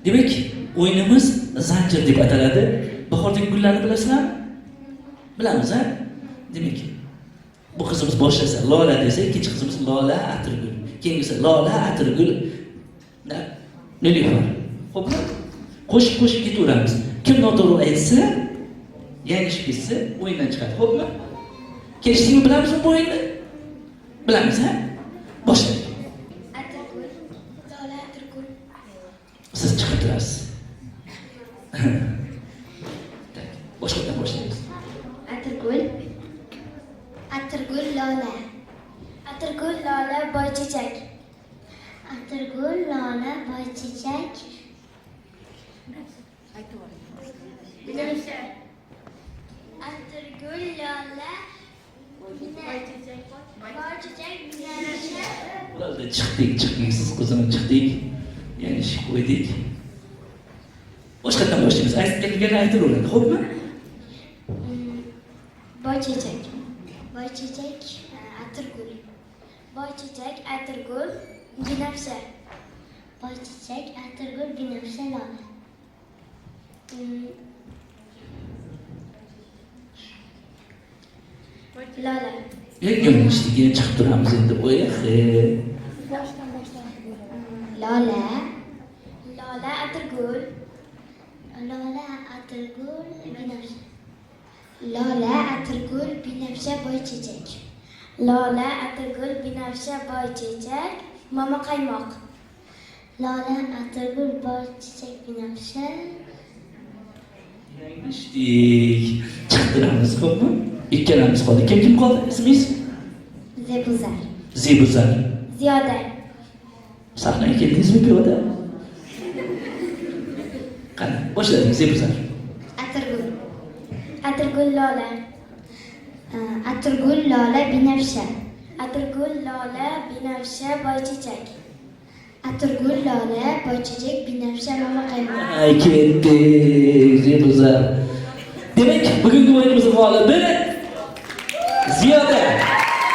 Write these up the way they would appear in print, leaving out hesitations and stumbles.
Demak, o'yinimiz zanjir deb ataladi. Bahordagi gullarni bilasizlarmi? Bilamiz, ha? Demak, bu qizimiz boshlasa Lola desa, ikkinchi qizimiz Lola Atirgul. Keyingisi Lola Atirgul. Nilufar. Xo'pmi? Qo'shib ketaveramiz. Kim noto'g'ri aytsa, yanglishib ketsa, o'yindan chiqadi. Xo'pmi? Kelishdingmi, bilamizmi bu o'yinni? Bilamiz, ha? Boshlaylik. Atirgul, Lola Atirgul. Siz chiqib turasiz. Boshqadan boshlaymiz. Atirgul, Atirgul Lola. Atirgul Lola boychechak. Atirgul Lola boychechak. Binafsha. Atirgul Lola boychechak. Binafsha. Ularda chiqdik, siz qizini chiqdik. Ya'ni ish qo'ydik. Boshqadan boshlaymiz. Aytganlarni aytaveradi, xo'pmi? Boychechak. Boychechak Atirgul. Boychechak Atirgul Binafsha. Boychechak Atirgul Binafsha Lola. Lola. Yanglishlikka chiqib turamiz endi. Lola. Lola Atirgul. Lola Atirgul Binafsha. Lola Atirgul Binafsha boychechak. Lola Atirgul Binafsha boychechak Mama qaymoq. Lola Atirgul boychechak Binafsha. Yanglishdik. Chiqib turamiz, xo'pmi? Ikkalamiz qoldik. Kim qoldi? Ismingiz? Zebuzar. Zebuzar. Ziyoda. Sahnaga keldingizmi piyoda? Qani, boshladik Zebuzar. Atirgul. Atirgul Lola. Atirgul Lola Binafsha. Atirgul Lola Binafsha boychechak. Atirgul Lola boychechak Binafsha Mama qaymoq. Ay, ketdik Zebuzar. Demak, bugungi o'yinimizning g'olibi Ziyoda.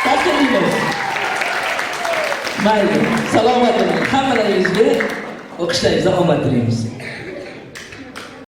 Tabriklaymiz. Mayli, salomat bo'ling. Hammalaringizga o'qishlaringizda omad tilaymiz.